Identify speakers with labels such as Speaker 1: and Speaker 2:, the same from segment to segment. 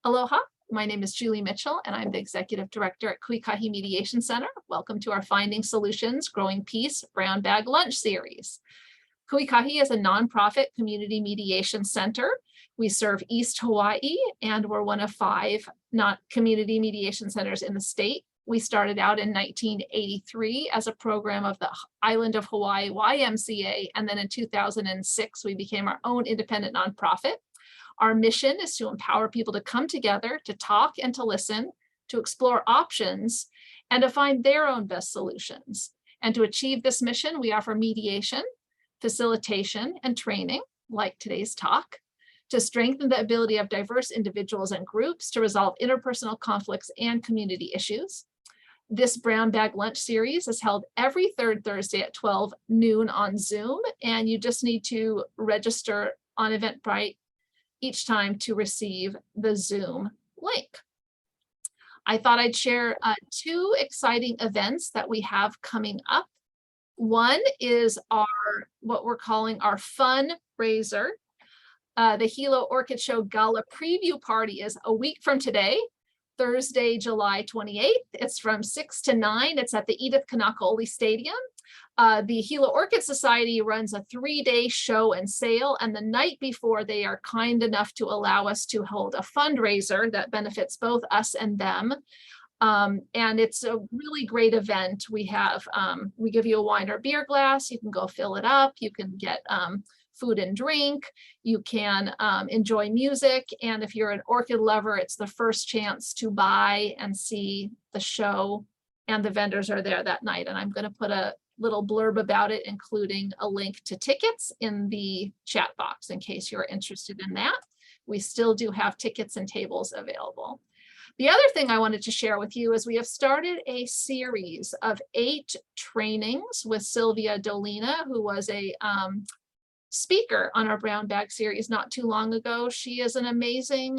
Speaker 1: Aloha, my name is Julie Mitchell, and I'm the Executive Director at ikahi Mediation Center. Welcome to our Finding Solutions, Growing Peace Brown Bag Lunch series. ikahi is a nonprofit community mediation center. We serve East Hawaii, and we're one of 5 community mediation centers in the state. We started out in 1983 as a program of the Island of Hawaii YMCA, and then in 2006, we became our own independent nonprofit. Our mission is to empower people to come together, to talk and to listen, to explore options, and to find their own best solutions. And to achieve this mission, we offer mediation, facilitation, and training, like today's talk, to strengthen the ability of diverse individuals and groups to resolve interpersonal conflicts and community issues. This Brown Bag Lunch series is held every third Thursday at 12 noon on Zoom, and you just need to register on Eventbrite each time to receive the Zoom link. I thought I'd share 2 exciting events that we have coming up. One is what we're calling our fundraiser. The Hilo Orchid Show Gala Preview Party is a week from today, Thursday, July 28th. It's from 6 to 9. It's at the Edith Kanakaole Stadium. The Hilo Orchid Society runs a 3-day show and sale, and the night before, they are kind enough to allow us to hold a fundraiser that benefits both us and them. And it's a really great event. We give you a wine or beer glass. You can go fill it up. You can get food and drink. You can enjoy music. And if you're an orchid lover, it's the first chance to buy and see the show, and the vendors are there that night. And I'm going to put a little blurb about it, including a link to tickets in the chat box in case you're interested in that. We still do have tickets and tables available. The other thing I wanted to share with you is we have started a series of 8 trainings with Sylvia Dolina, who was a speaker on our Brown Bag series not too long ago. She is an amazing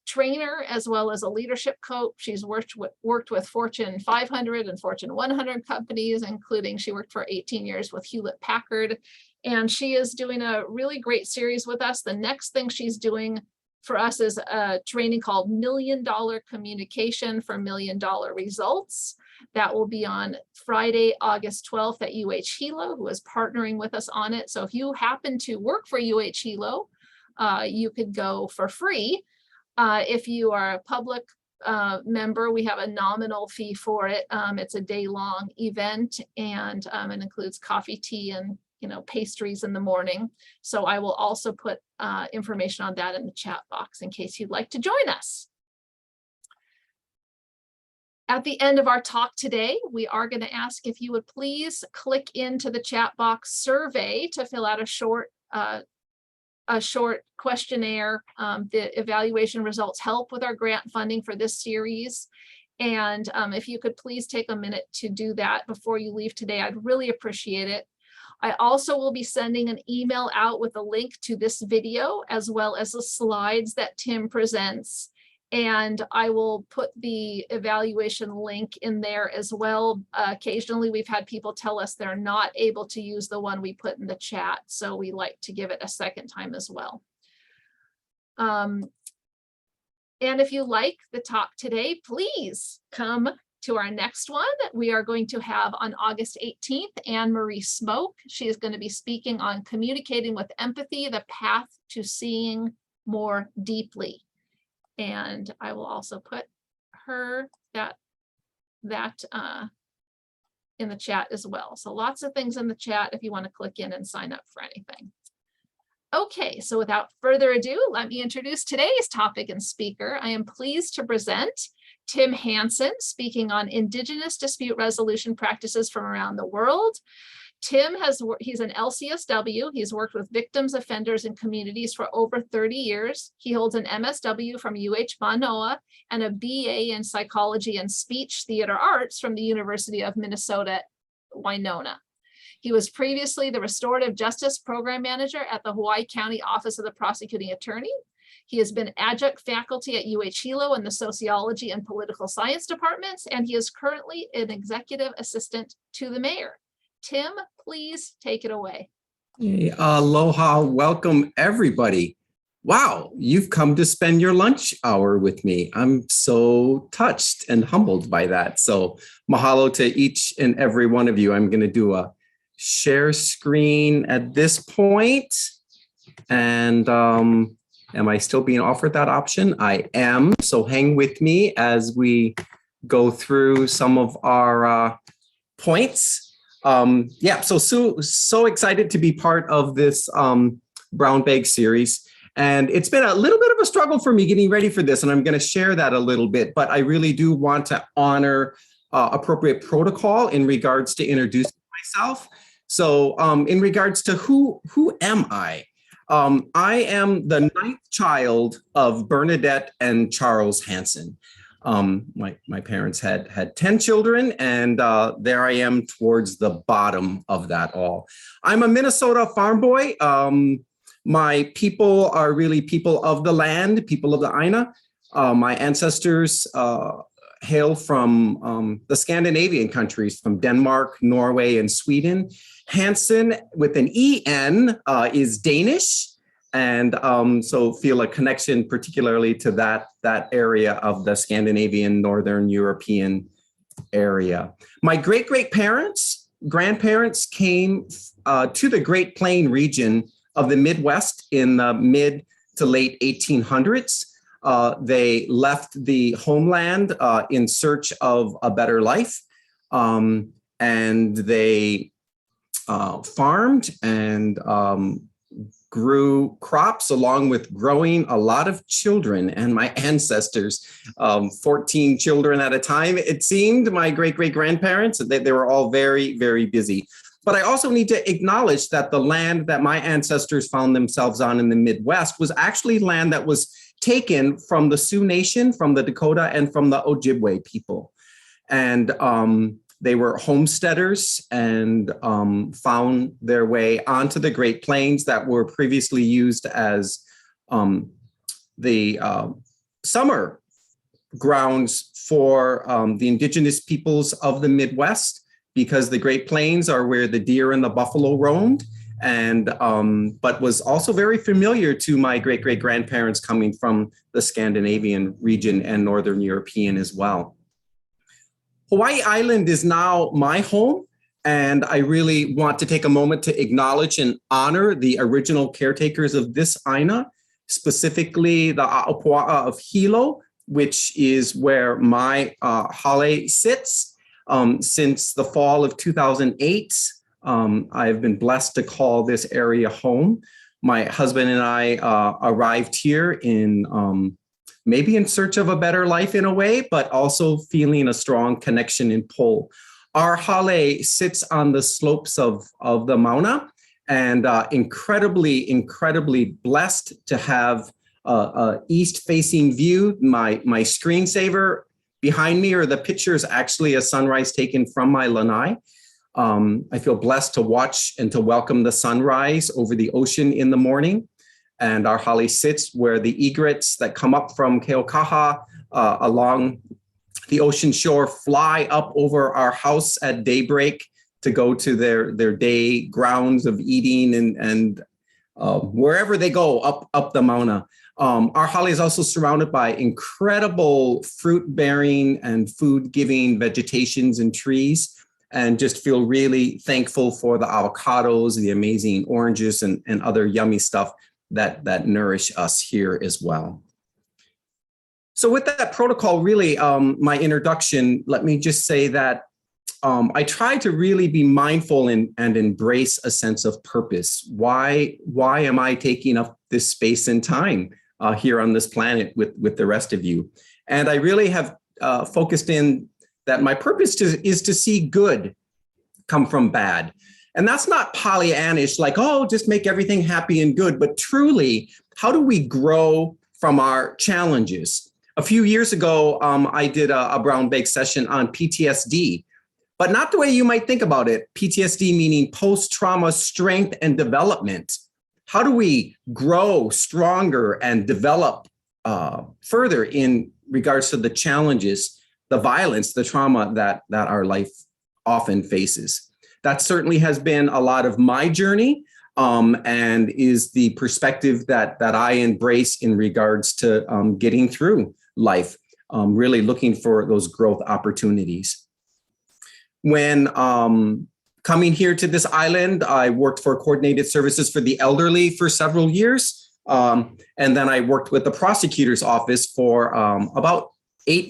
Speaker 1: trainer as well as a leadership coach. She's worked with Fortune 500 and Fortune 100 companies, including she worked for 18 years with Hewlett Packard. And she is doing a really great series with us. The next thing she's doing for us is a training called $1 Million Communication for $1 Million Results. That will be on Friday, August 12th at UH Hilo, who is partnering with us on it. So if you happen to work for UH Hilo, you could go for free. If you are a public member, we have a nominal fee for it. It's a day-long event, and it includes coffee, tea, and pastries in the morning. So I will also put information on that in the chat box in case you'd like to join us. At the end of our talk today, we are going to ask if you would please click into the chat box survey to fill out a short questionnaire. The evaluation results help with our grant funding for this series. And if you could please take a minute to do that before you leave today, I'd really appreciate it. I also will be sending an email out with a link to this video, as well as the slides that Tim presents. And I will put the evaluation link in there as well. Occasionally, we've had people tell us they're not able to use the one we put in the chat, so we like to give it a second time as well. And if you like the talk today, please come to our next one. We are going to have on August 18th, Anne-Marie Smoke. She is going to be speaking on communicating with empathy, the path to seeing more deeply. And I will also put that in the chat as well. So lots of things in the chat if you want to click in and sign up for anything. Okay, so without further ado, let me introduce today's topic and speaker. I am pleased to present Tim Hansen, speaking on Indigenous Dispute Resolution Practices from around the world. Tim he's an LCSW. He's worked with victims, offenders, and communities for over 30 years. He holds an MSW from UH Manoa and a BA in Psychology and Speech Theater Arts from the University of Minnesota, Winona. He was previously the Restorative Justice Program Manager at the Hawaii County Office of the Prosecuting Attorney. He has been adjunct faculty at UH Hilo in the Sociology and Political Science departments, and he is currently an executive assistant to the mayor. Tim, please take it away.
Speaker 2: Hey, aloha, welcome everybody. Wow, you've come to spend your lunch hour with me. I'm so touched and humbled by that. So mahalo to each and every one of you. I'm going to do a share screen at this point. And am I still being offered that option? I am. So hang with me as we go through some of our points. So excited to be part of this brown bag series. And it's been a little bit of a struggle for me getting ready for this, and I'm going to share that a little bit. But I really do want to honor appropriate protocol in regards to introducing myself. So in regards to who am I? I am the 9th child of Bernadette and Charles Hansen. My parents had 10 children, and there I am towards the bottom of that all. I'm a Minnesota farm boy. My people are really people of the land, people of the Aina. My ancestors hail from the Scandinavian countries, from Denmark, Norway, and Sweden. Hansen with an E-N is Danish. And so feel a connection particularly to that area of the Scandinavian, Northern European area. My grandparents came to the Great Plain region of the Midwest in the mid to late 1800s. They left the homeland in search of a better life. And they farmed and grew crops along with growing a lot of children. And my ancestors, 14 children at a time, it seemed, my great-great-grandparents, they were all very, very busy. But I also need to acknowledge that the land that my ancestors found themselves on in the Midwest was actually land that was taken from the Sioux Nation, from the Dakota, and from the Ojibwe people. And they were homesteaders and found their way onto the Great Plains that were previously used as the summer grounds for the indigenous peoples of the Midwest, because the Great Plains are where the deer and the buffalo roamed, and but was also very familiar to my great-great-grandparents coming from the Scandinavian region and Northern European as well. Hawaii Island is now my home, and I really want to take a moment to acknowledge and honor the original caretakers of this Aina, specifically the A'apua'a of Hilo, which is where my hale sits. Since the fall of 2008, I've been blessed to call this area home. My husband and I arrived here in maybe in search of a better life in a way, but also feeling a strong connection and pull. Our hale sits on the slopes of the Mauna, and incredibly blessed to have a east-facing view. My screensaver behind me, or the picture, is actually a sunrise taken from my lanai. I feel blessed to watch and to welcome the sunrise over the ocean in the morning. And our hale sits where the egrets that come up from Keaukaha along the ocean shore fly up over our house at daybreak to go to their day grounds of eating and wherever they go up the Mauna. Our hale is also surrounded by incredible fruit-bearing and food-giving vegetations and trees, and just feel really thankful for the avocados, the amazing oranges, and other yummy stuff that nourish us here as well. So with that protocol, really, my introduction, let me just say that I try to really be mindful and embrace a sense of purpose. Why am I taking up this space and time here on this planet with the rest of you? And I really have focused in that my purpose is to see good come from bad. And that's not Pollyannish, like, oh, just make everything happy and good, but truly, how do we grow from our challenges? A few years ago, I did a brown bag session on PTSD, but not the way you might think about it. PTSD meaning post-trauma strength and development. How do we grow stronger and develop further in regards to the challenges, the violence, the trauma that our life often faces? That certainly has been a lot of my journey. and is the perspective that I embrace in regards to getting through life, really looking for those growth opportunities. When coming here to this island, I worked for Coordinated Services for the Elderly for several years. And then I worked with the prosecutor's office for about 9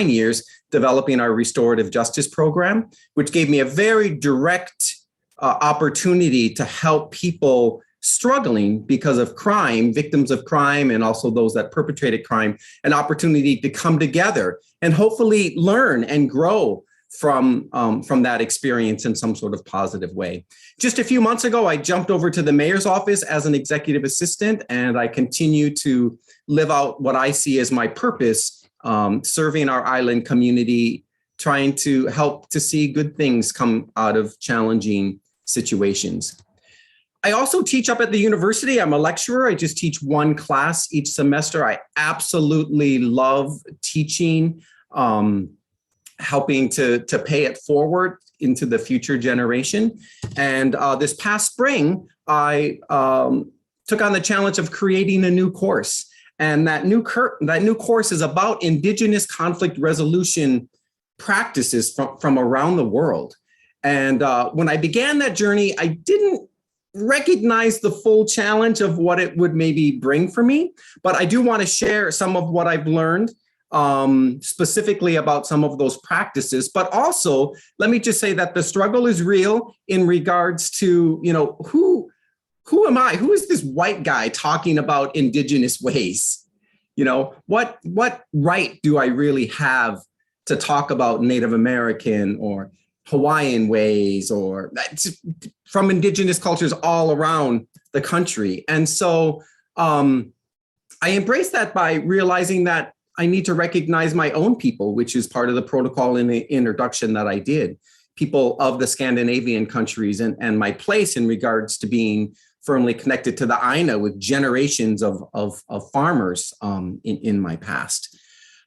Speaker 2: years, developing our restorative justice program, which gave me a very direct opportunity to help people struggling because of crime, victims of crime, and also those that perpetrated crime, an opportunity to come together and hopefully learn and grow from that experience in some sort of positive way. Just a few months ago, I jumped over to the mayor's office as an executive assistant, and I continue to live out what I see as my purpose, serving our island community, trying to help to see good things come out of challenging situations. I also teach up at the university. I'm a lecturer. I just teach one class each semester. I absolutely love teaching, helping to pay it forward into the future generation. And this past spring, I took on the challenge of creating a new course. And that new course is about Indigenous conflict resolution practices from around the world. And when I began that journey, I didn't recognize the full challenge of what it would maybe bring for me. But I do want to share some of what I've learned specifically about some of those practices. But also, let me just say that the struggle is real in regards to, who am I? Who is this white guy talking about Indigenous ways? What right do I really have to talk about Native American or Hawaiian ways or from Indigenous cultures all around the country? And so I embrace that by realizing that I need to recognize my own people, which is part of the protocol in the introduction that I did, people of the Scandinavian countries, and my place in regards to being firmly connected to the Aina with generations of farmers in my past.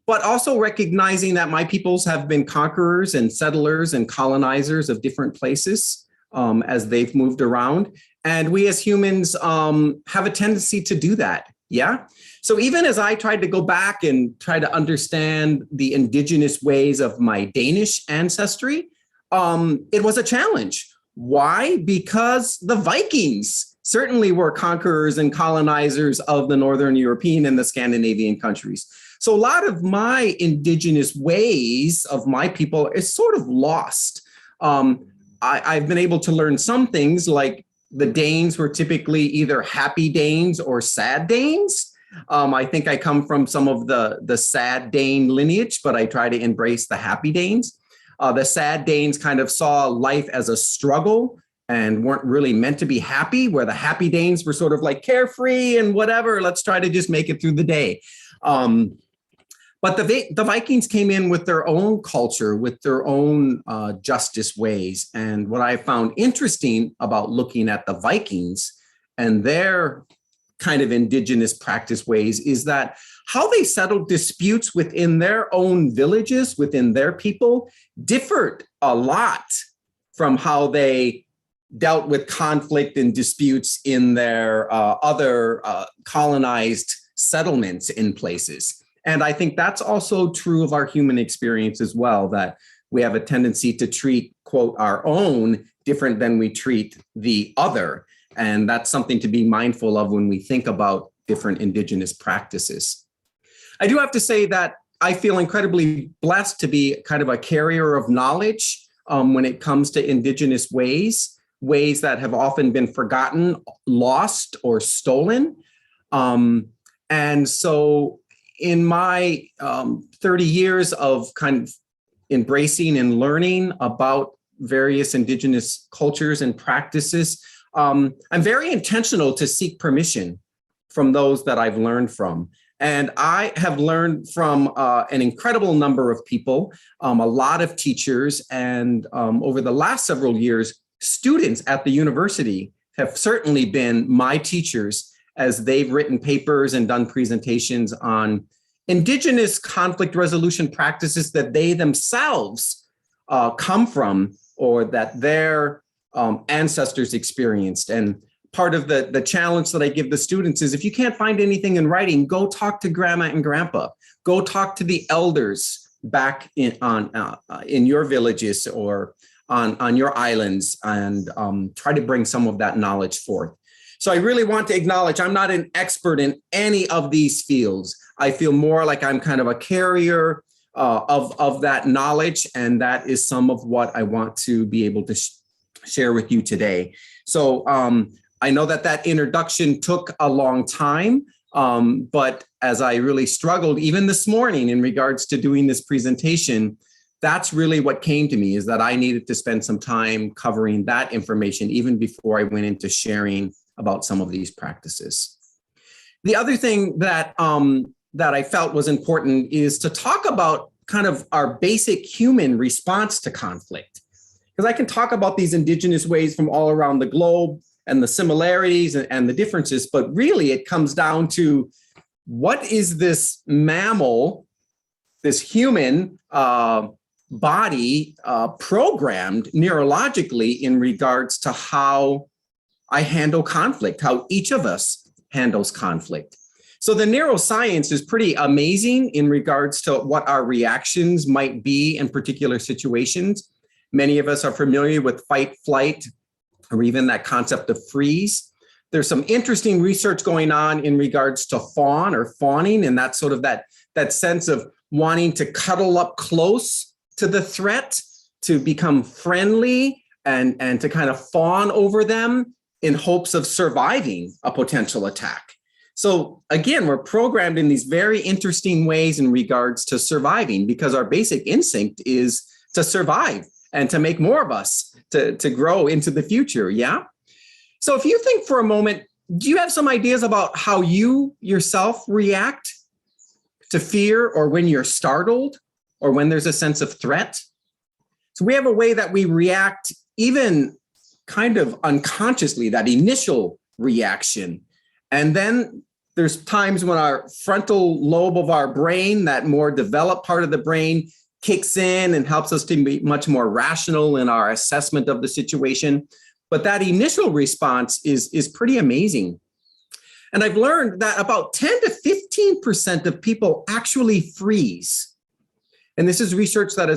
Speaker 2: But also recognizing that my peoples have been conquerors and settlers and colonizers of different places as they've moved around. And we as humans have a tendency to do that. Yeah. So even as I tried to go back and try to understand the Indigenous ways of my Danish ancestry, it was a challenge. Why? Because the Vikings certainly were conquerors and colonizers of the Northern European and the Scandinavian countries. So a lot of my Indigenous ways of my people is sort of lost. I've been able to learn some things, like the Danes were typically either happy Danes or sad Danes. I think I come from some of the sad Dane lineage, but I try to embrace the happy Danes. The sad Danes kind of saw life as a struggle and weren't really meant to be happy, where the happy Danes were sort of like carefree and whatever, let's try to just make it through the day. But the Vikings came in with their own culture, with their own justice ways. And what I found interesting about looking at the Vikings and their kind of Indigenous practice ways is that how they settled disputes within their own villages, within their people, differed a lot from how they dealt with conflict and disputes in their other colonized settlements in places. And I think that's also true of our human experience as well, that we have a tendency to treat, quote, our own different than we treat the other. And that's something to be mindful of when we think about different Indigenous practices. I do have to say that I feel incredibly blessed to be kind of a carrier of knowledge when it comes to Indigenous ways that have often been forgotten, lost, or stolen. And so in my 30 years of kind of embracing and learning about various Indigenous cultures and practices, I'm very intentional to seek permission from those that I've learned from. And I have learned from an incredible number of people, a lot of teachers, and over the last several years, students at the university have certainly been my teachers as they've written papers and done presentations on Indigenous conflict resolution practices that they themselves come from or that their ancestors experienced. And part of the challenge that I give the students is, if you can't find anything in writing, go talk to grandma and grandpa. Go talk to the elders back in your villages or on your islands, and try to bring some of that knowledge forth. So I really want to acknowledge I'm not an expert in any of these fields. I feel more like I'm kind of a carrier of that knowledge, and that is some of what I want to be able to share with you today. So I know that introduction took a long time, but as I really struggled, even this morning, in regards to doing this presentation, that's really what came to me, is that I needed to spend some time covering that information even before I went into sharing about some of these practices. The other thing that I felt was important is to talk about kind of our basic human response to conflict. Because I can talk about these indigenous ways from all around the globe and the similarities and the differences, but really it comes down to, what is this mammal, this human body programmed neurologically in regards to how I handle conflict, how each of us handles conflict. So the neuroscience is pretty amazing in regards to what our reactions might be in particular situations. Many of us are familiar with fight, flight, or even that concept of freeze. There's some interesting research going on in regards to fawn or fawning, and that's sort of that sense of wanting to cuddle up close to the threat, to become friendly and to kind of fawn over them in hopes of surviving a potential attack. So again, we're programmed in these very interesting ways in regards to surviving, because our basic instinct is to survive and to make more of us, to grow into the future, yeah? So if you think for a moment, do you have some ideas about how you yourself react to fear, or when you're startled, or when there's a sense of threat? So we have a way that we react, even kind of unconsciously, that initial reaction. And then there's times when our frontal lobe of our brain, that more developed part of the brain, kicks in and helps us to be much more rational in our assessment of the situation. But that initial response is pretty amazing. And I've learned that about 10 to 15% of people actually freeze. And this is research that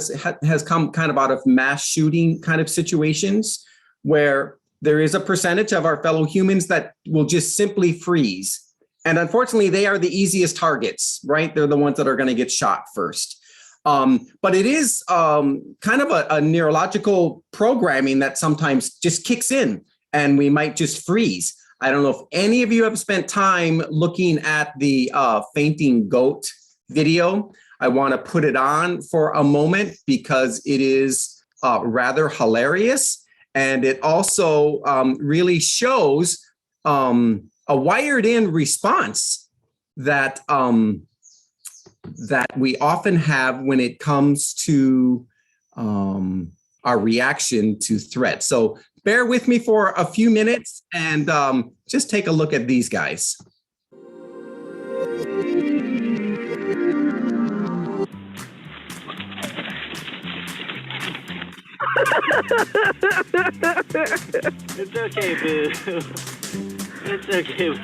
Speaker 2: has come kind of out of mass shooting kind of situations, where there is a percentage of our fellow humans that will just simply freeze. And unfortunately, they are the easiest targets, right? They're the ones that are going to get shot first. But it is kind of a neurological programming that sometimes just kicks in, and we might just freeze. I don't know if any of you have spent time looking at the fainting goat video. I want to put it on for a moment because it is rather hilarious. And it also really shows a wired-in response that that we often have when it comes to our reaction to threat. So bear with me for a few minutes and just take a look at these guys.
Speaker 3: It's okay, boo. It's okay, boo.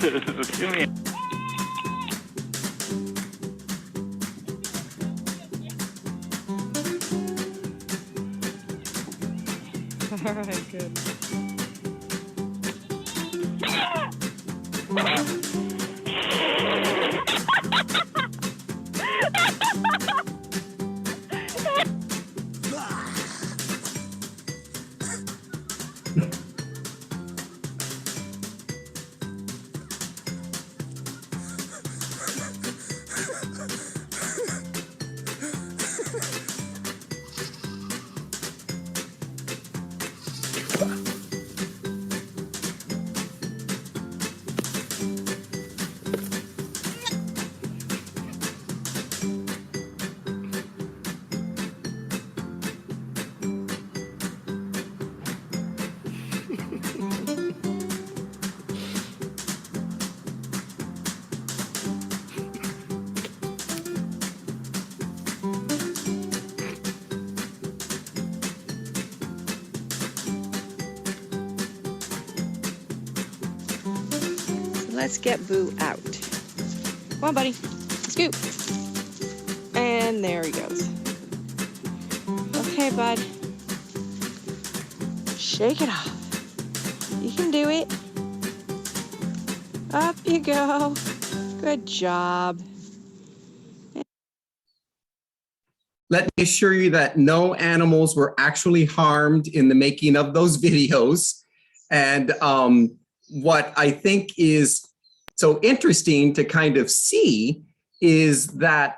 Speaker 3: Come here.
Speaker 4: All right, good. let's get Boo out. Come on, buddy. Scoop. And there he goes. Okay, bud. Shake it off. You can do it. Up you go. Good job.
Speaker 2: Let me assure you that no animals were actually harmed in the making of those videos. And what I think is so interesting to kind of see is that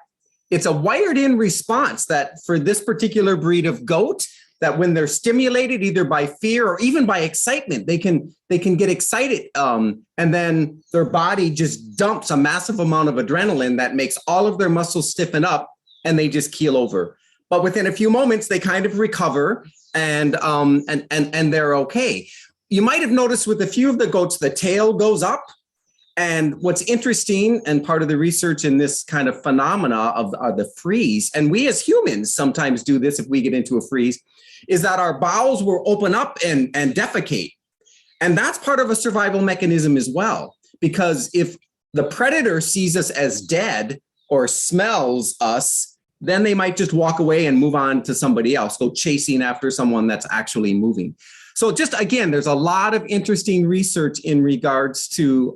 Speaker 2: it's a wired in response that for this particular breed of goat, that when they're stimulated either by fear or even by excitement, they can get excited, and then their body just dumps a massive amount of adrenaline that makes all of their muscles stiffen up, and they just keel over. But within a few moments, they kind of recover, and they're okay. You might have noticed with a few of the goats, the tail goes up. And what's interesting, and part of the research in this kind of phenomena of the freeze, and we as humans sometimes do this if we get into a freeze, is that our bowels will open up and defecate. And that's part of a survival mechanism as well. Because if the predator sees us as dead or smells us, then they might just walk away and move on to somebody else, go chasing after someone that's actually moving. So just again, there's a lot of interesting research in regards to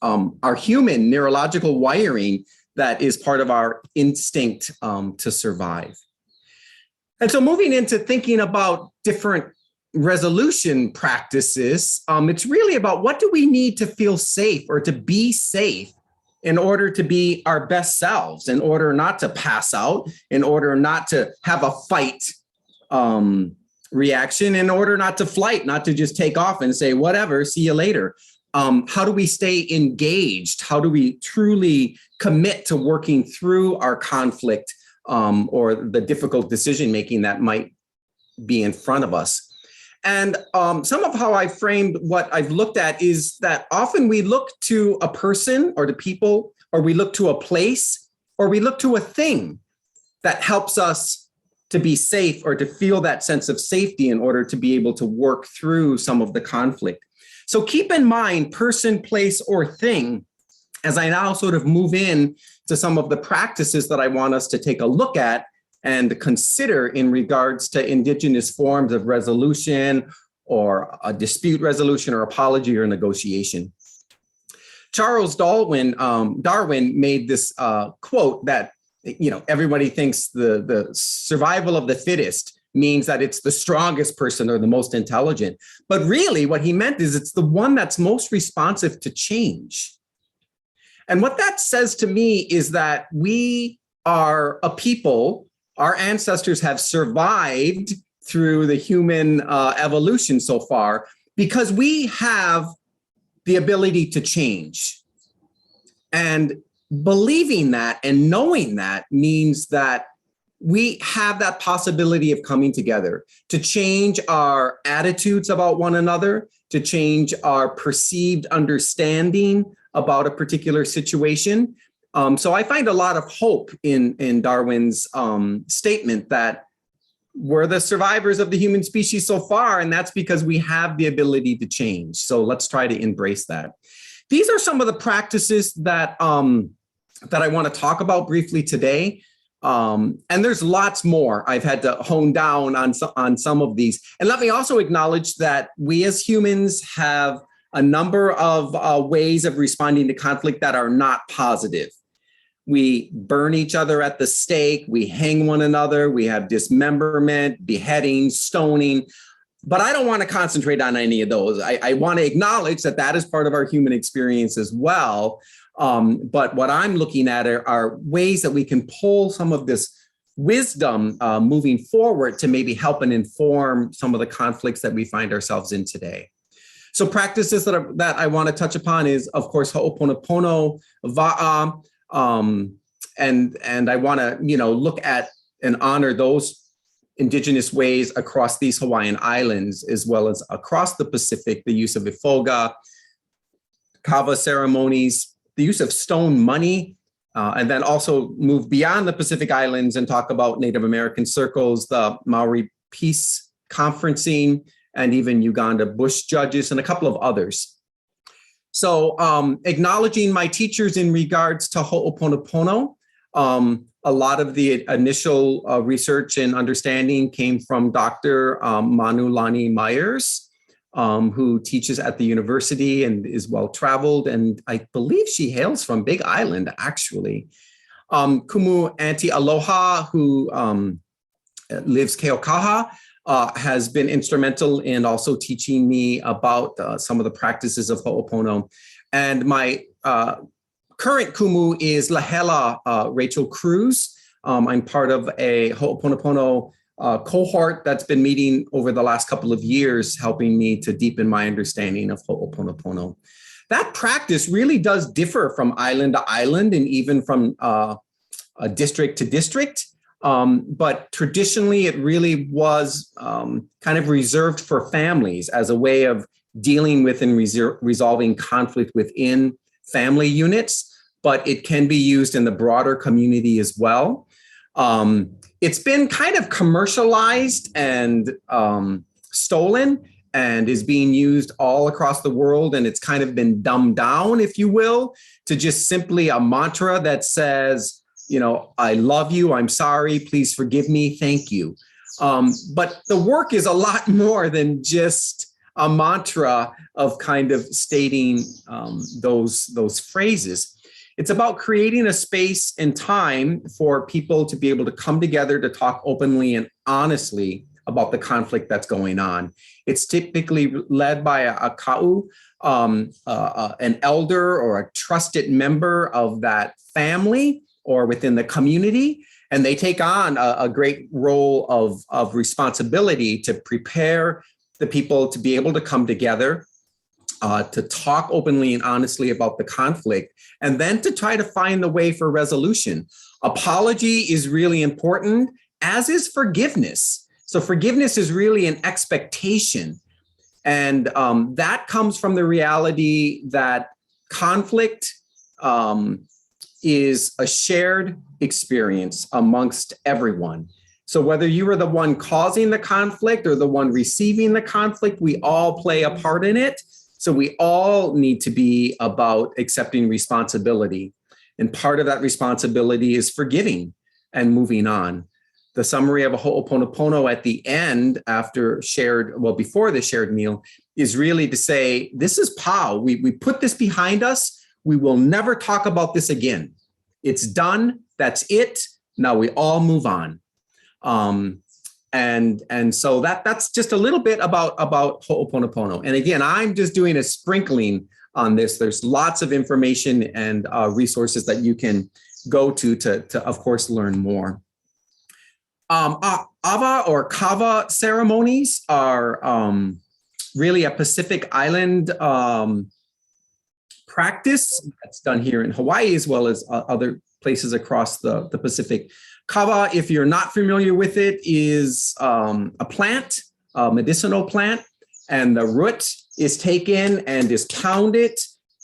Speaker 2: our human neurological wiring that is part of our instinct to survive. And so moving into thinking about different resolution practices, it's really about what do we need to feel safe or to be safe in order to be our best selves, in order not to pass out, in order not to have a fight reaction, in order not to flight, not to just take off and say, whatever, see you later. How do we stay engaged? How do we truly commit to working through our conflict or the difficult decision-making that might be in front of us? And some of how I framed what I've looked at is that often we look to a person or to people, or we look to a place, or we look to a thing that helps us to be safe or to feel that sense of safety in order to be able to work through some of the conflict. So keep in mind person, place, or thing as I now sort of move in to some of the practices that I want us to take a look at and consider in regards to Indigenous forms of resolution or a dispute resolution or apology or negotiation. Charles Darwin made this quote that, you know, everybody thinks the survival of the fittest means that it's the strongest person or the most intelligent. But really what he meant is it's the one that's most responsive to change. And what that says to me is that we are a people, our ancestors have survived through the human evolution so far because we have the ability to change. And believing that and knowing that means that we have that possibility of coming together to change our attitudes about one another, to change our perceived understanding about a particular situation. So I find a lot of hope in Darwin's statement that we're the survivors of the human species so far, and that's because we have the ability to change. So let's try to embrace that. These are some of the practices that I want to talk about briefly today. And there's lots more. I've had to hone down on some of these. And let me also acknowledge that we as humans have a number of ways of responding to conflict that are not positive. We burn each other at the stake, we hang one another, we have dismemberment, beheading, stoning. But I don't want to concentrate on any of those. I want to acknowledge that that is part of our human experience as well. But what I'm looking at are ways that we can pull some of this wisdom moving forward to maybe help and inform some of the conflicts that we find ourselves in today. So practices that I want to touch upon is, of course, Ho'oponopono, Va'a, and I want to, look at and honor those Indigenous ways across these Hawaiian islands, as well as across the Pacific, the use of Ifoga, kava ceremonies, the use of stone money, and then also move beyond the Pacific Islands and talk about Native American circles, the Maori peace conferencing, and even Uganda bush judges, and a couple of others. So acknowledging my teachers in regards to Ho'oponopono, a lot of the initial research and understanding came from Dr. Manulani Myers, who teaches at the university and is well-traveled. And I believe she hails from Big Island, actually. Kumu Auntie Aloha, who lives Keokaha, has been instrumental in also teaching me about some of the practices of Ho'opono. And my current kumu is Lahela Rachel Cruz. I'm part of a Ho'oponopono cohort that's been meeting over the last couple of years, helping me to deepen my understanding of Ho'oponopono. That practice really does differ from island to island and even from district to district. But traditionally, it really was kind of reserved for families as a way of dealing with and resolving conflict within family units, but it can be used in the broader community as well. It's been kind of commercialized and stolen and is being used all across the world. And it's kind of been dumbed down, if you will, to just simply a mantra that says, you know, I love you, I'm sorry, please forgive me, thank you. But the work is a lot more than just a mantra of kind of stating those phrases. It's about creating a space and time for people to be able to come together to talk openly and honestly about the conflict that's going on. It's typically led by a ka'u, an elder or a trusted member of that family or within the community, and they take on a great role of responsibility to prepare the people to be able to come together, to talk openly and honestly about the conflict, and then to try to find the way for resolution. Apology is really important, as is forgiveness. So forgiveness is really an expectation. And that comes from the reality that conflict is a shared experience amongst everyone. So whether you are the one causing the conflict or the one receiving the conflict, we all play a part in it. So we all need to be about accepting responsibility. And part of that responsibility is forgiving and moving on. The summary of a Ho'oponopono at the end after shared, well, before the shared meal is really to say, this is POW. We put this behind us. We will never talk about this again. It's done. That's it. Now we all move on. And so that's just a little bit about Ho'oponopono. And again, I'm just doing a sprinkling on this. There's lots of information and resources that you can go to of course, learn more. Awa or kava ceremonies are really a Pacific Island practice that's done here in Hawaii as well as other places across the Pacific. Kava, if you're not familiar with it, is a plant, a medicinal plant, and the root is taken and is pounded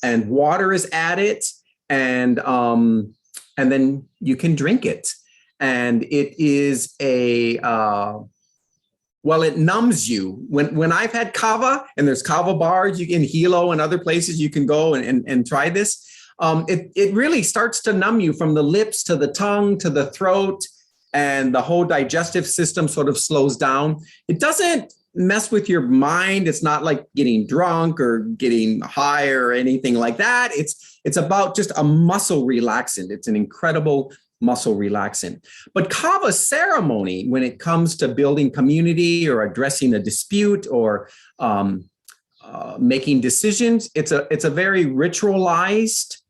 Speaker 2: and water is added and then you can drink it. And it is well, it numbs you. When I've had kava, and there's kava bars, you can Hilo and other places you can go and try this. It really starts to numb you from the lips to the tongue to the throat, and the whole digestive system sort of slows down. It doesn't mess with your mind. It's not like getting drunk or getting high or anything like that. It's about just a muscle relaxant. It's an incredible muscle relaxant. But kava ceremony, when it comes to building community or addressing a dispute or making decisions, it's a very ritualized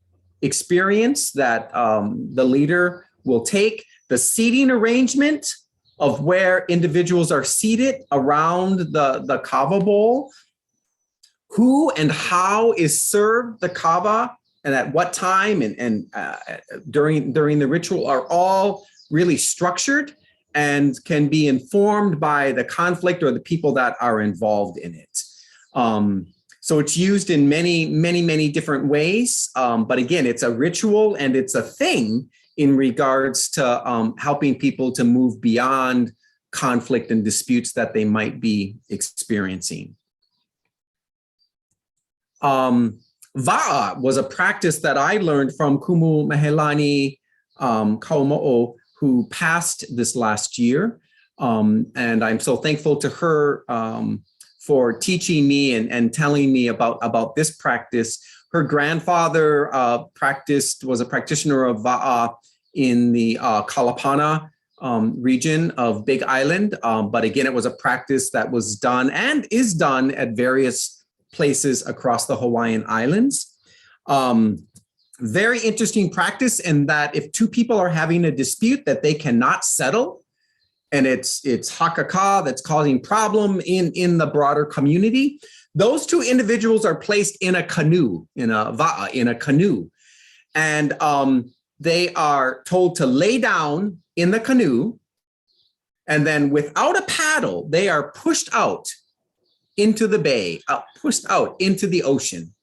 Speaker 2: experience that the leader will take. The seating arrangement of where individuals are seated around the kava bowl, who and how is served the kava and at what time and during the ritual are all really structured and can be informed by the conflict or the people that are involved in it. So it's used in many different ways. But again, it's a ritual and it's a thing in regards to helping people to move beyond conflict and disputes that they might be experiencing. Va'a was a practice that I learned from Kumu Mahelani Kaumo'o, who passed this last year. And I'm so thankful to her for teaching me and telling me about this practice. Her grandfather was a practitioner of Va'a in the Kalapana region of Big Island. But again, it was a practice that was done and is done at various places across the Hawaiian Islands. Very interesting practice in that if two people are having a dispute that they cannot settle, and it's hakaka that's causing problem in the broader community, those two individuals are placed in a canoe, in a va'a, in a canoe. And they are told to lay down in the canoe, and then without a paddle, they are pushed out into the bay, pushed out into the ocean.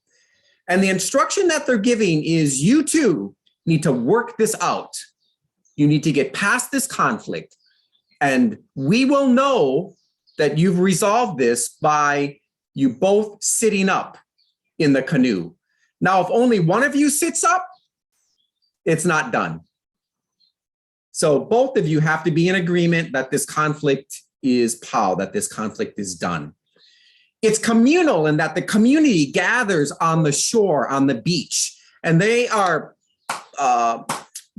Speaker 2: And the instruction that they're giving is you two need to work this out. You need to get past this conflict. And we will know that you've resolved this by you both sitting up in the canoe. Now, if only one of you sits up, it's not done. So both of you have to be in agreement that this conflict is pau, that this conflict is done. It's communal in that the community gathers on the shore, on the beach, and they are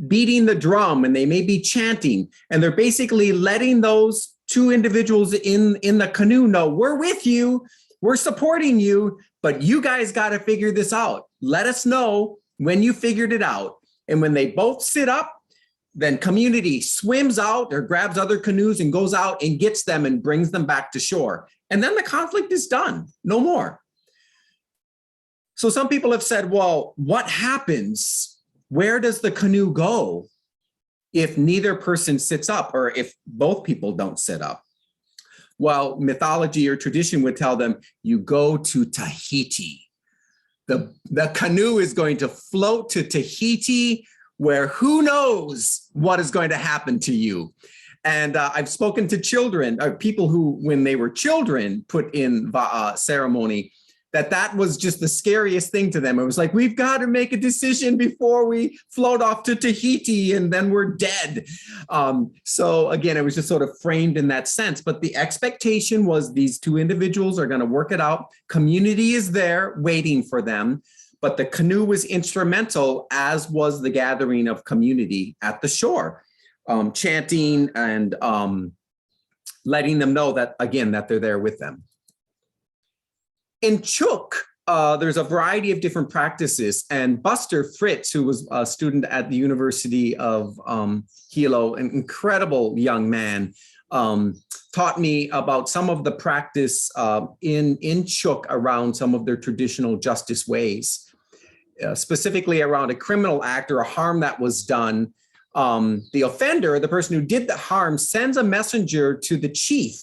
Speaker 2: beating the drum, and they may be chanting, and they're basically letting those two individuals in the canoe know, we're with you, we're supporting you, but you guys got to figure this out. Let us know when you figured it out. And when they both sit up, then community swims out or grabs other canoes and goes out and gets them and brings them back to shore. And then the conflict is done, no more. So some people have said, well, what happens? Where does the canoe go if neither person sits up or if both people don't sit up? Well, mythology or tradition would tell them you go to Tahiti. The canoe is going to float to Tahiti, where who knows what is going to happen to you. And I've spoken to children, or people who, when they were children, put in Va'a ceremony, that was just the scariest thing to them. It was like, we've got to make a decision before we float off to Tahiti and then we're dead. So again, it was just sort of framed in that sense. But the expectation was these two individuals are going to work it out. Community is there waiting for them. But the canoe was instrumental, as was the gathering of community at the shore, chanting and letting them know that, again, that they're there with them. In Chuuk, there's a variety of different practices, and Buster Fritz, who was a student at the University of Hilo, an incredible young man, taught me about some of the practice in Chuuk around some of their traditional justice ways. Specifically around a criminal act or a harm that was done, the offender, the person who did the harm, sends a messenger to the chief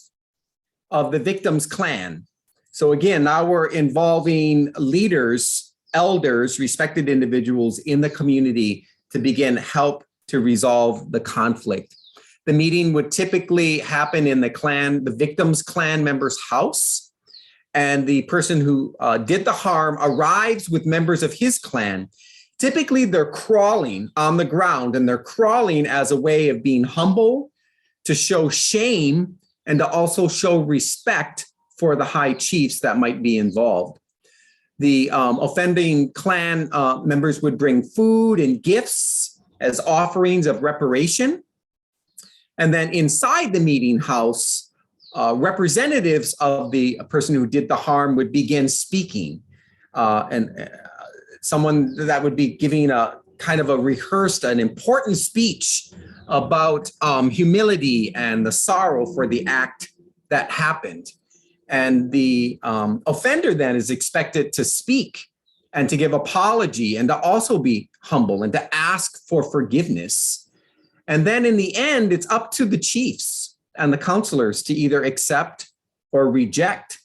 Speaker 2: of the victim's clan. So again, now we're involving leaders, elders, respected individuals in the community to begin help to resolve the conflict. The meeting would typically happen in the victim's clan member's house. And the person who did the harm arrives with members of his clan. Typically, they're crawling on the ground, and they're crawling as a way of being humble, to show shame, and to also show respect for the high chiefs that might be involved. The offending clan members would bring food and gifts as offerings of reparation. And then inside the meeting house, representatives of the person who did the harm would begin speaking, and someone that would be giving a kind of a rehearsed, an important speech about humility and the sorrow for the act that happened. And the offender then is expected to speak and to give apology and to also be humble and to ask for forgiveness. And then in the end, it's up to the chiefs and the counselors to either accept or reject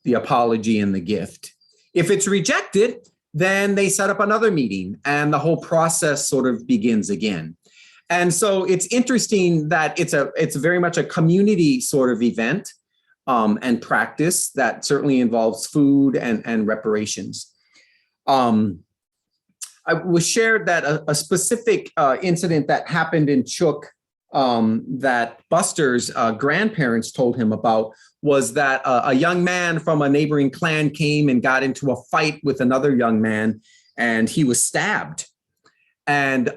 Speaker 2: the apology and the gift. If it's rejected, then they set up another meeting and the whole process sort of begins again. And so it's interesting that it's very much a community sort of event and practice that certainly involves food and reparations. I was shared that a specific incident that happened in Chuuk that Buster's grandparents told him about was that a young man from a neighboring clan came and got into a fight with another young man, and he was stabbed. And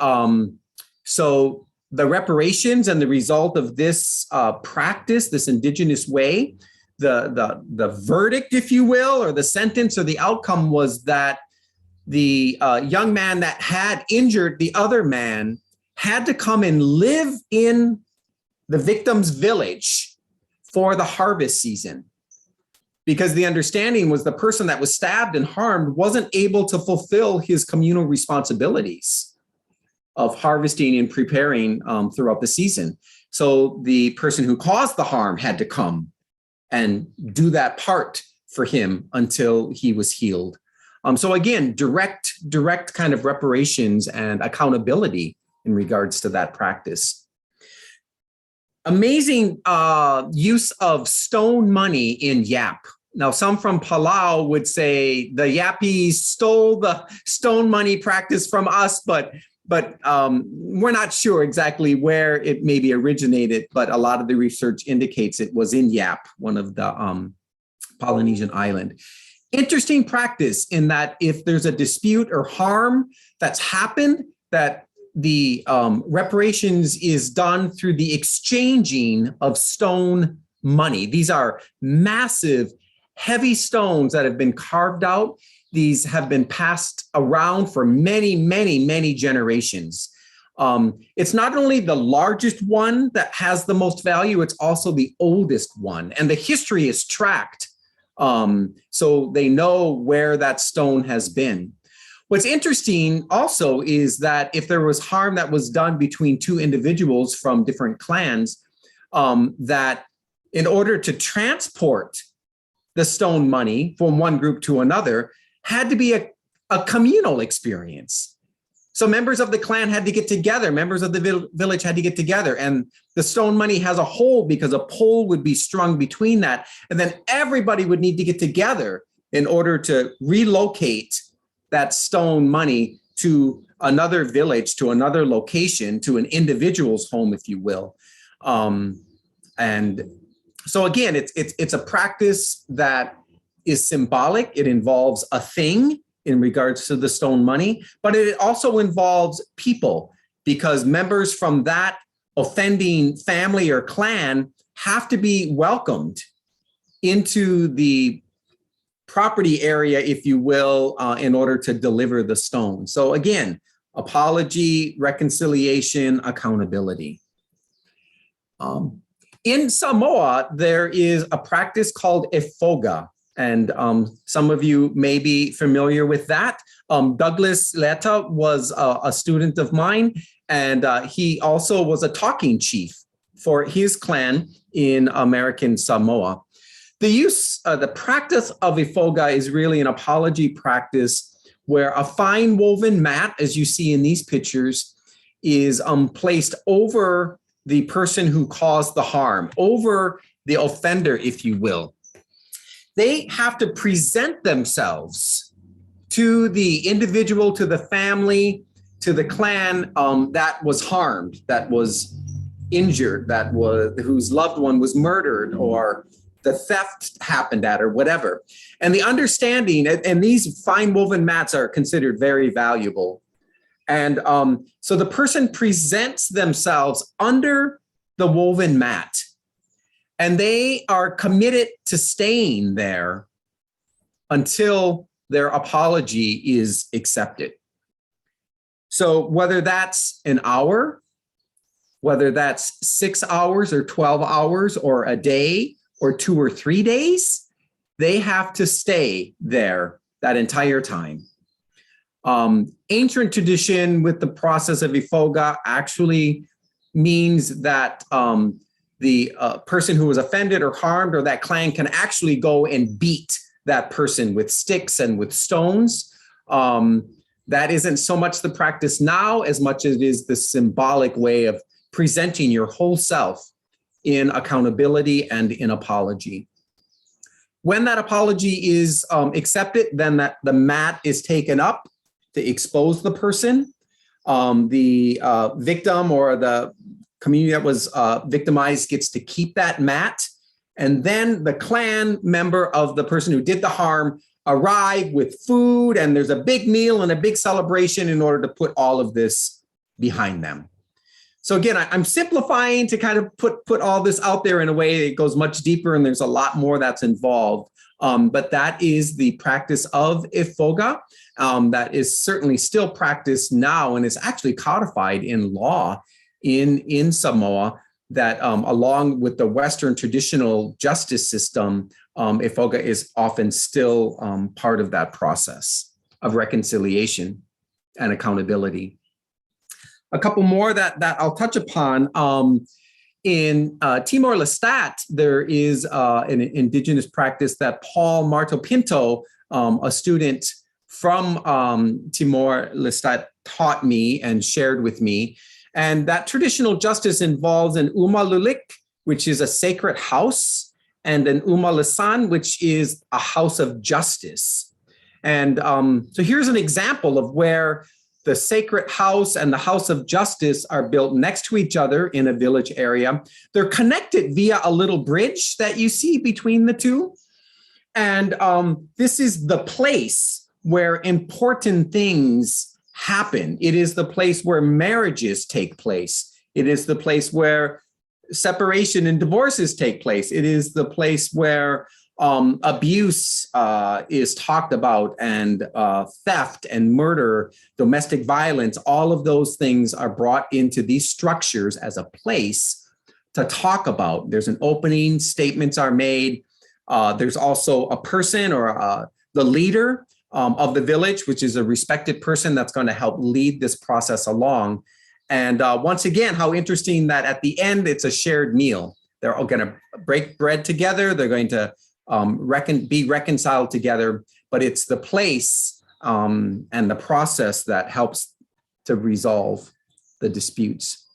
Speaker 2: so the reparations and the result of this practice, this indigenous way, the verdict, if you will, or the sentence or the outcome was that the young man that had injured the other man had to come and live in the victim's village for the harvest season, because the understanding was the person that was stabbed and harmed wasn't able to fulfill his communal responsibilities of harvesting and preparing throughout the season. So the person who caused the harm had to come and do that part for him until he was healed. So again, direct kind of reparations and accountability in regards to that practice. Amazing use of stone money in Yap. Now, some from Palau would say the Yappies stole the stone money practice from us, but we're not sure exactly where it maybe originated, but a lot of the research indicates it was in Yap, one of the Polynesian island. Interesting practice in that if there's a dispute or harm that's happened, that the reparations is done through the exchanging of stone money. These are massive, heavy stones that have been carved out. These have been passed around for many, many, many generations. It's not only the largest one that has the most value, it's also the oldest one. And the history is tracked. So they know where that stone has been. What's interesting also is that if there was harm that was done between two individuals from different clans, that in order to transport the stone money from one group to another had to be a communal experience. So members of the clan had to get together, members of the village had to get together, and the stone money has a hole because a pole would be strung between that. And then everybody would need to get together in order to relocate that stone money to another village, to another location, to an individual's home, if you will. And so again, it's a practice that is symbolic. It involves a thing in regards to the stone money, but it also involves people, because members from that offending family or clan have to be welcomed into the property area, if you will, in order to deliver the stone. So again, apology, reconciliation, accountability. In Samoa, there is a practice called Ifoga. And some of you may be familiar with that. Douglas Leta was a student of mine, and he also was a talking chief for his clan in American Samoa. The practice of Ifoga is really an apology practice where a fine woven mat, as you see in these pictures, is placed over the person who caused the harm, over the offender, if you will. They have to present themselves to the individual, to the family, to the clan that was harmed, that was injured, whose loved one was murdered, or the theft happened at, or whatever. And the understanding, and these fine woven mats are considered very valuable. And so the person presents themselves under the woven mat, and they are committed to staying there until their apology is accepted. So whether that's an hour, whether that's 6 hours or 12 hours or a day or 2 or 3 days, they have to stay there that entire time. Ancient tradition with the process of Ifoga actually means that the person who was offended or harmed, or that clan, can actually go and beat that person with sticks and with stones. That isn't so much the practice now as much as it is the symbolic way of presenting your whole self in accountability and in apology. When that apology is accepted, then the mat is taken up to expose the person. The victim or the community that was victimized gets to keep that mat. And then the clan member of the person who did the harm arrive with food, and there's a big meal and a big celebration in order to put all of this behind them. So again, I'm simplifying to kind of put all this out there in a way that goes much deeper, and there's a lot more that's involved. But that is the practice of Ifoga. That is certainly still practiced now and is actually codified in law in Samoa, that along with the Western traditional justice system, Ifoga is often still part of that process of reconciliation and accountability. A couple more that I'll touch upon. In Timor Leste, there is an indigenous practice that Paul Marto Pinto, a student from Timor Leste, taught me and shared with me. And that traditional justice involves an umalulik, which is a sacred house, and an umalisan, which is a house of justice. And so here's an example of where the sacred house and the house of justice are built next to each other in a village area. They're connected via a little bridge that you see between the two. And this is the place where important things happen. It is the place where marriages take place. It is the place where separation and divorces take place. It is the place where abuse is talked about, and theft and murder, domestic violence. All of those things are brought into these structures as a place to talk about. There's an opening, statements are made. There's also a person or the leader of the village, which is a respected person that's going to help lead this process along. And once again, how interesting that at the end, it's a shared meal. They're all going to break bread together. They're going to be reconciled together, but it's the place and the process that helps to resolve the disputes.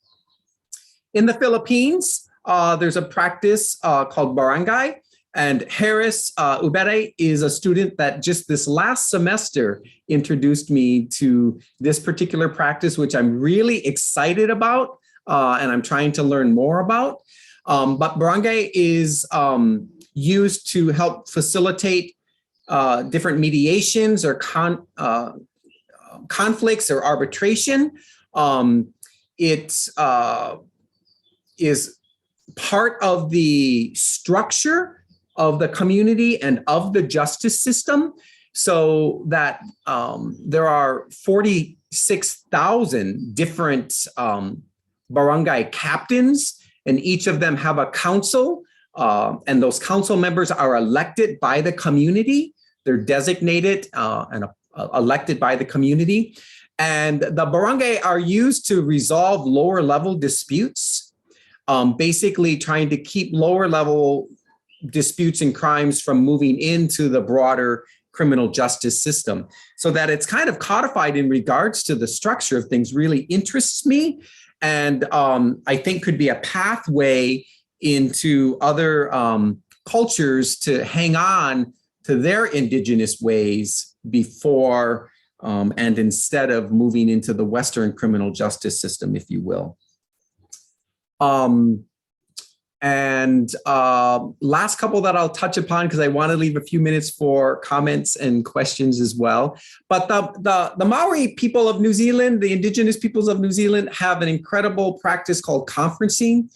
Speaker 2: In the Philippines, there's a practice called Barangay, and Harris Ubere is a student that just this last semester introduced me to this particular practice, which I'm really excited about, and I'm trying to learn more about. But Barangay is used to help facilitate different mediations or conflicts or arbitration. It is part of the structure of the community and of the justice system, so that there are 46,000 different barangay captains, and each of them have a council. And those council members are elected by the community. They're designated and elected by the community. And the barangay are used to resolve lower level disputes, basically trying to keep lower level disputes and crimes from moving into the broader criminal justice system. So that it's kind of codified in regards to the structure of things really interests me. And I think could be a pathway into other cultures to hang on to their indigenous ways before and instead of moving into the Western criminal justice system, if you will. Last couple that I'll touch upon, because I want to leave a few minutes for comments and questions as well. But the Maori people of New Zealand, the indigenous peoples of New Zealand, have an incredible practice called conferencing,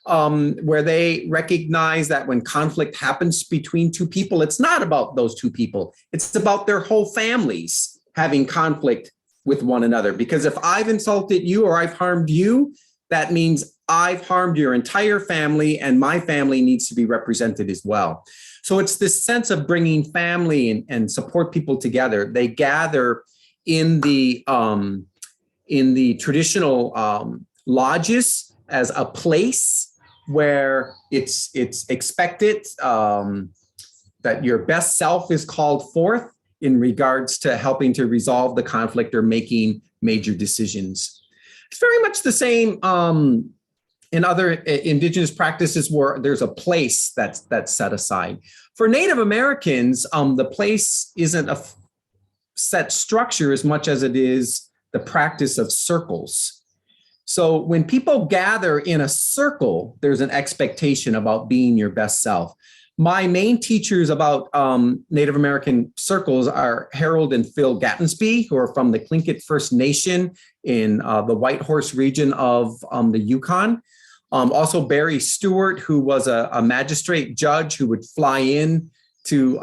Speaker 2: where they recognize that when conflict happens between two people, it's not about those two people. It's about their whole families having conflict with one another. Because if I've insulted you or I've harmed you, that means I've harmed your entire family, and my family needs to be represented as well. So it's this sense of bringing family and support people together. They gather in the traditional lodges as a place where it's expected that your best self is called forth in regards to helping to resolve the conflict or making major decisions. It's very much the same in other indigenous practices where there's a place that's set aside. For Native Americans, the place isn't a set structure as much as it is the practice of circles. So when people gather in a circle, there's an expectation about being your best self. My main teachers about Native American circles are Harold and Phil Gattensby, who are from the Tlingit First Nation in the Whitehorse region of the Yukon. Also Barry Stewart, who was a magistrate judge who would fly in to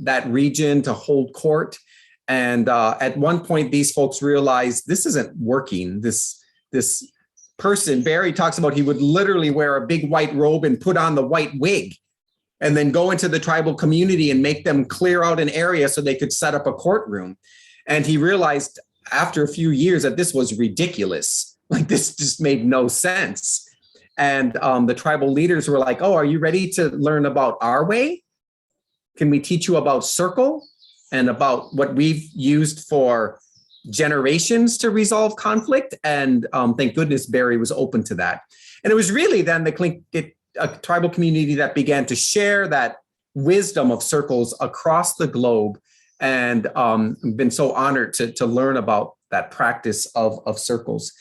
Speaker 2: that region to hold court. And at one point, these folks realized this isn't working. This person, Barry talks about, he would literally wear a big white robe and put on the white wig and then go into the tribal community and make them clear out an area so they could set up a courtroom. And he realized after a few years that this was ridiculous. Like, this just made no sense. And the tribal leaders were like, oh, are you ready to learn about our way? Can we teach you about circle and about what we've used for generations to resolve conflict? And thank goodness Barry was open to that. And it was really then the Tlingit tribal community that began to share that wisdom of circles across the globe. And I've been so honored to learn about that practice of circles.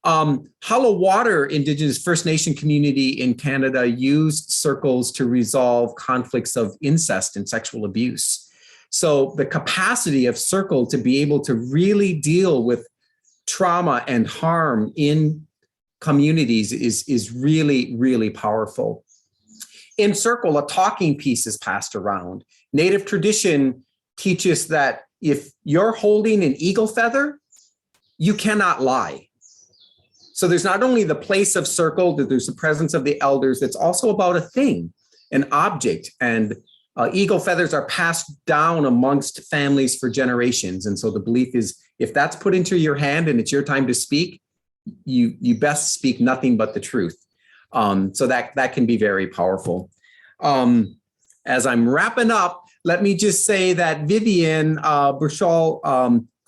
Speaker 2: Hollow Water Indigenous First Nation community in Canada used circles to resolve conflicts of incest and sexual abuse. So the capacity of circle to be able to really deal with trauma and harm in communities is really, really powerful. In circle, a talking piece is passed around. Native tradition teaches that if you're holding an eagle feather, you cannot lie. So there's not only the place of circle, that there's the presence of the elders, it's also about a thing, an object. And eagle feathers are passed down amongst families for generations. And so the belief is, if that's put into your hand and it's your time to speak, you best speak nothing but the truth. So that can be very powerful. As I'm wrapping up, let me just say that Vivian Burchal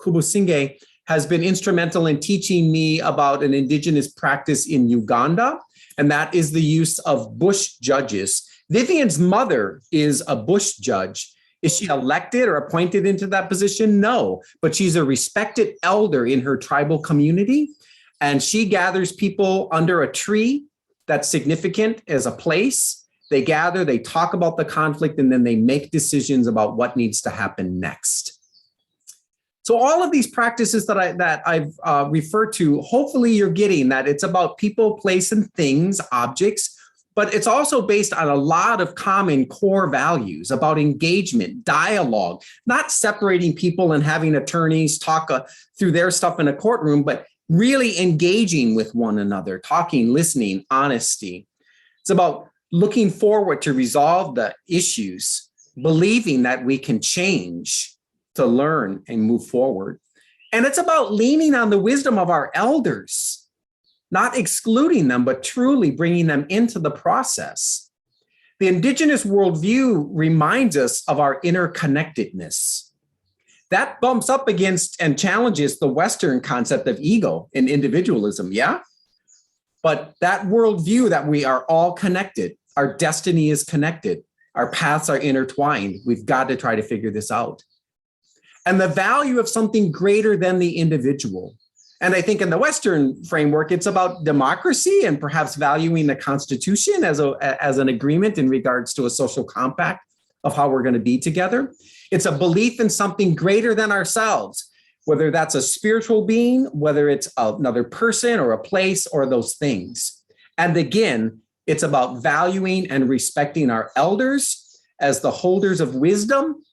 Speaker 2: Kubusinge has been instrumental in teaching me about an indigenous practice in Uganda, and that is the use of bush judges. Vivian's mother is a bush judge. Is she elected or appointed into that position? No, but she's a respected elder in her tribal community, and she gathers people under a tree that's significant as a place. They gather, they talk about the conflict, and then they make decisions about what needs to happen next. So all of these practices that I've referred to, hopefully you're getting that it's about people, place, and things, objects, but it's also based on a lot of common core values about engagement, dialogue, not separating people and having attorneys talk through their stuff in a courtroom, but really engaging with one another, talking, listening, honesty. It's about looking forward to resolve the issues, believing that we can change, to learn and move forward. And it's about leaning on the wisdom of our elders, not excluding them, but truly bringing them into the process. The Indigenous worldview reminds us of our interconnectedness. That bumps up against and challenges the Western concept of ego and individualism, yeah? But that worldview that we are all connected, our destiny is connected, our paths are intertwined. We've got to try to figure this out. And the value of something greater than the individual. And I think in the Western framework, it's about democracy and perhaps valuing the Constitution as an agreement in regards to a social compact of how we're going to be together. It's a belief in something greater than ourselves, whether that's a spiritual being, whether it's another person or a place or those things. And again, it's about valuing and respecting our elders as the holders of wisdom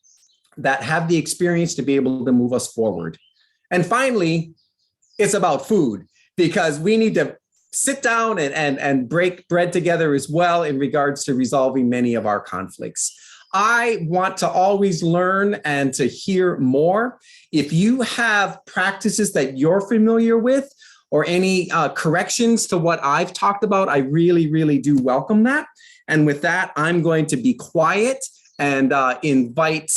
Speaker 2: that have the experience to be able to move us forward. And finally, it's about food, because we need to sit down and break bread together as well in regards to resolving many of our conflicts. I want to always learn and to hear more. If you have practices that you're familiar with or any corrections to what I've talked about, I really, really do welcome that. And with that, I'm going to be quiet and invite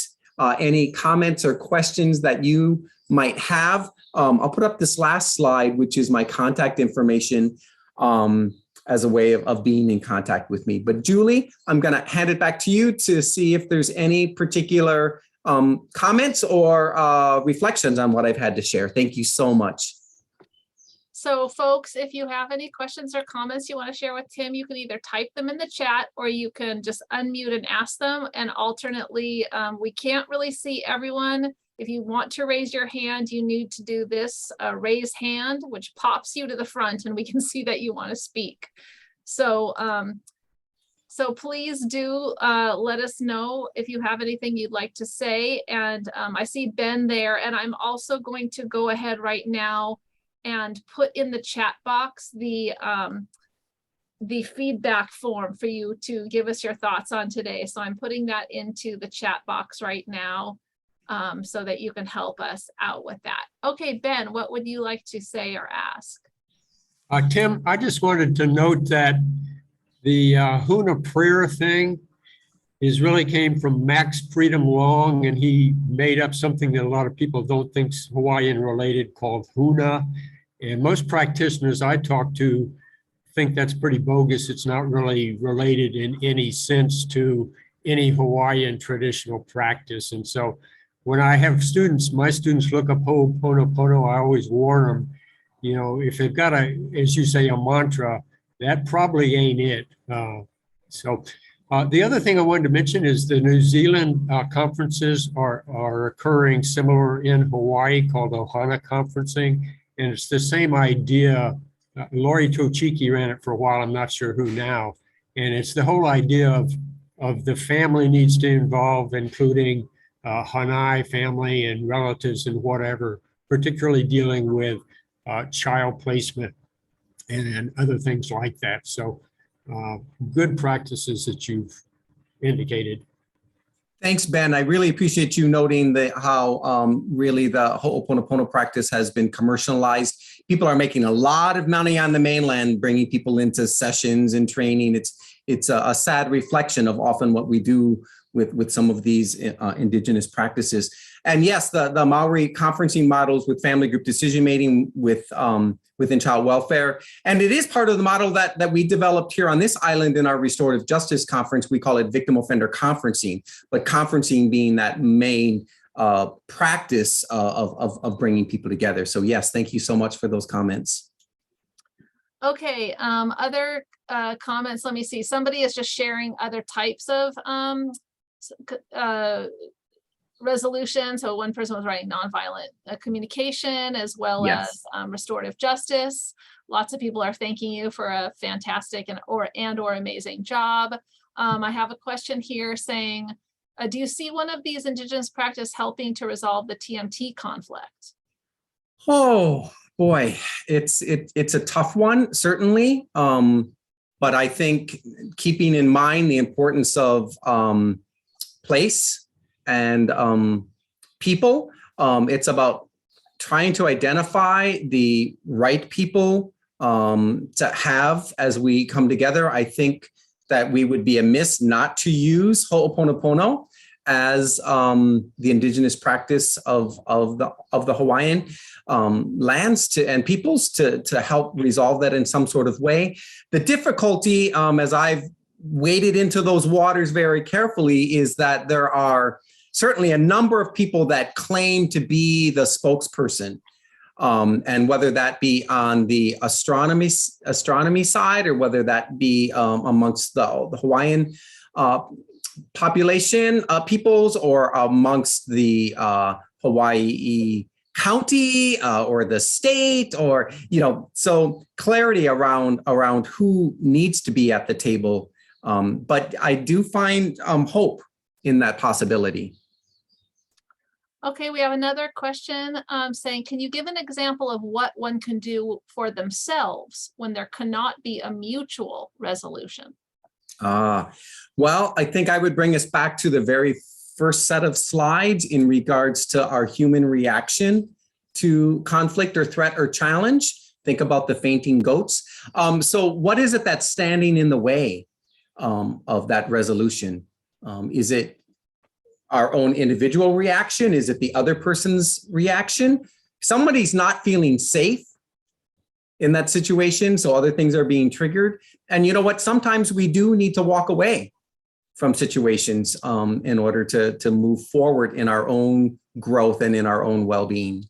Speaker 2: any comments or questions that you might have. I'll put up this last slide, which is my contact information. as a way of being in contact with me. But Julie, I'm going to hand it back to you to see if there's any particular comments or reflections on what I've had to share. Thank you so much.
Speaker 1: So folks, if you have any questions or comments you want to share with Tim, you can either type them in the chat or you can just unmute and ask them. And alternately, we can't really see everyone. If you want to raise your hand, you need to do this raise hand, which pops you to the front and we can see that you want to speak. So, so please do let us know if you have anything you'd like to say. And I see Ben there, and I'm also going to go ahead right now and put in the chat box the feedback form for you to give us your thoughts on today. So I'm putting that into the chat box right now so that you can help us out with that. Okay, Ben, what would you like to say or ask?
Speaker 5: Tim, I just wanted to note that the Huna prayer thing really came from Max Freedom Long, and he made up something that a lot of people don't think's Hawaiian related called Huna. And most practitioners I talk to think that's pretty bogus. It's not really related in any sense to any Hawaiian traditional practice. And so when I have students, my students look up Ho'oponopono, I always warn them, you know, if they've got as you say, a mantra, that probably ain't it. The other thing I wanted to mention is the New Zealand conferences are occurring similar in Hawaii called Ohana Conferencing. And it's the same idea. Lori Tochiki ran it for a while. I'm not sure who now. And it's the whole idea of the family needs to involve, including Hanai family and relatives and whatever, particularly dealing with child placement and other things like that. So good practices that you've indicated.
Speaker 2: Thanks, Ben. I really appreciate you noting how really the Ho'oponopono practice has been commercialized. People are making a lot of money on the mainland, bringing people into sessions and training. It's a sad reflection of often what we do with some of these indigenous practices. And yes, the Maori conferencing models with family group decision making within child welfare. And it is part of the model that we developed here on this island in our restorative justice conference. We call it victim offender conferencing, but conferencing being that main practice of bringing people together. So yes, thank you so much for those comments. Okay,
Speaker 1: Other comments, let me see. Somebody is just sharing other types of resolution. So one person was writing nonviolent communication as well as restorative justice. Lots of people are thanking you for a fantastic or amazing job. I have a question here saying, do you see one of these indigenous practice helping to resolve the TMT conflict?
Speaker 2: Oh boy, it's a tough one, certainly. But I think keeping in mind the importance of place and people, it's about trying to identify the right people to have as we come together. I think that we would be amiss not to use Ho'oponopono as the indigenous practice of the Hawaiian lands and peoples to help resolve that in some sort of way. The difficulty, as I've waded into those waters very carefully, is that there are certainly a number of people that claim to be the spokesperson, and whether that be on the astronomy side or whether that be amongst the Hawaiian population peoples or amongst the Hawaii county or the state, or so clarity around who needs to be at the table. But I do find hope in that possibility.
Speaker 1: Okay, we have another question saying, can you give an example of what one can do for themselves when there cannot be a mutual resolution?
Speaker 2: Well, I think I would bring us back to the very first set of slides in regards to our human reaction to conflict or threat or challenge. Think about the fainting goats. So what is it that's standing in the way of that resolution? Is it our own individual reaction? Is it the other person's reaction? Somebody's not feeling safe in that situation. So other things are being triggered. And you know what? Sometimes we do need to walk away from situations in order to move forward in our own growth and in our own well-being.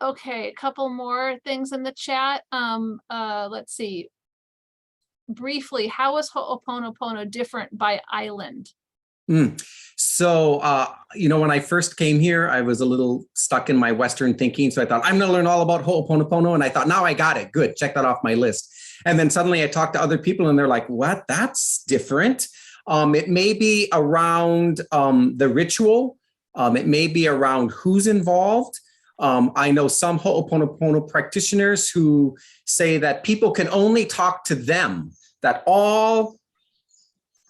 Speaker 1: Okay, a couple more things in the chat. Let's see. Briefly, how is Ho'oponopono different by island?
Speaker 2: So, you know, when I first came here, I was a little stuck in my Western thinking. So I thought, I'm going to learn all about Ho'oponopono. And I thought, now I got it. Good. Check that off my list. And then suddenly I talked to other people and they're like, what? That's different. It may be around the ritual. It may be around who's involved. I know some Ho'oponopono practitioners who say that people can only talk to them, that all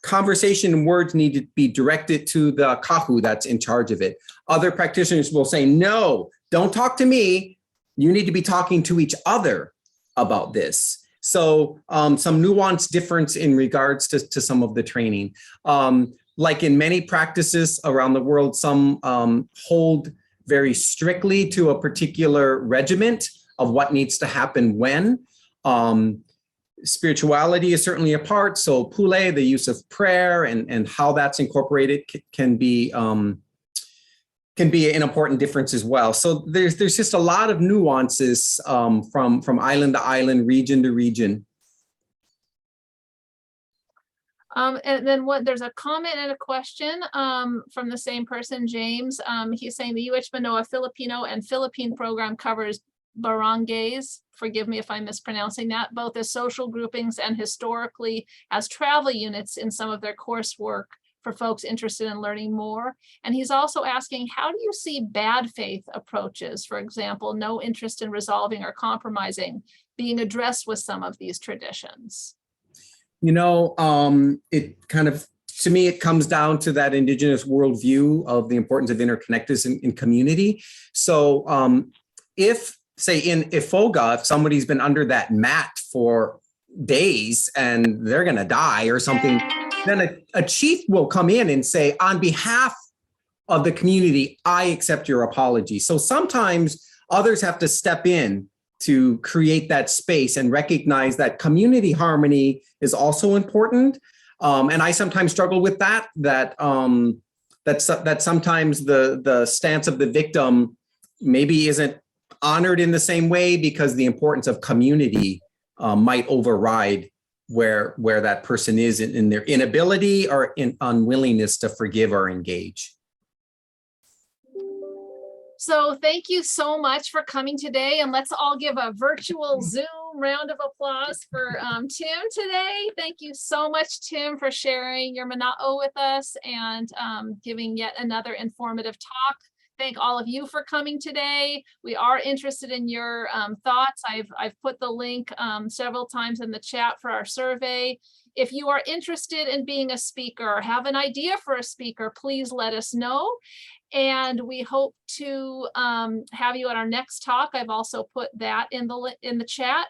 Speaker 2: conversation and words need to be directed to the kahu that's in charge of it. Other practitioners will say, no, don't talk to me. You need to be talking to each other about this. So some nuanced difference in regards to some of the training. Like in many practices around the world, some hold very strictly to a particular regiment of what needs to happen when. Spirituality is certainly a part. So pule, the use of prayer and how that's incorporated can be an important difference as well. So there's just a lot of nuances from island to island, region to region.
Speaker 1: And then there's a comment and a question from the same person, James. He's saying the UH Manoa Filipino and Philippine program covers barangays, forgive me if I'm mispronouncing that, both as social groupings and historically as travel units in some of their coursework for folks interested in learning more. And he's also asking, how do you see bad faith approaches, for example, no interest in resolving or compromising, being addressed with some of these traditions?
Speaker 2: You know, it kind of, to me, it comes down to that Indigenous worldview of the importance of interconnectedness in community. So if, say, in Ifoga, if somebody's been under that mat for days and they're going to die or something, then a chief will come in and say, on behalf of the community, I accept your apology. So sometimes others have to step in to create that space and recognize that community harmony is also important. And I sometimes struggle with that sometimes the stance of the victim maybe isn't honored in the same way because the importance of community might override where that person is in their inability or in unwillingness to forgive or engage.
Speaker 1: So thank you so much for coming today, and let's all give a virtual Zoom round of applause for Tim today. Thank you so much, Tim, for sharing your mana'o with us and giving yet another informative talk. Thank all of you for coming today. We are interested in your thoughts. I've put the link several times in the chat for our survey. If you are interested in being a speaker or have an idea for a speaker, please let us know. And we hope to have you at our next talk. I've also put that in the chat.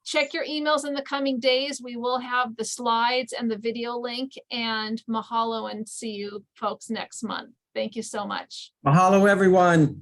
Speaker 1: Check your emails in the coming days. We will have the slides and the video link, and mahalo, and see you folks next month. Thank you so much.
Speaker 2: Mahalo, everyone.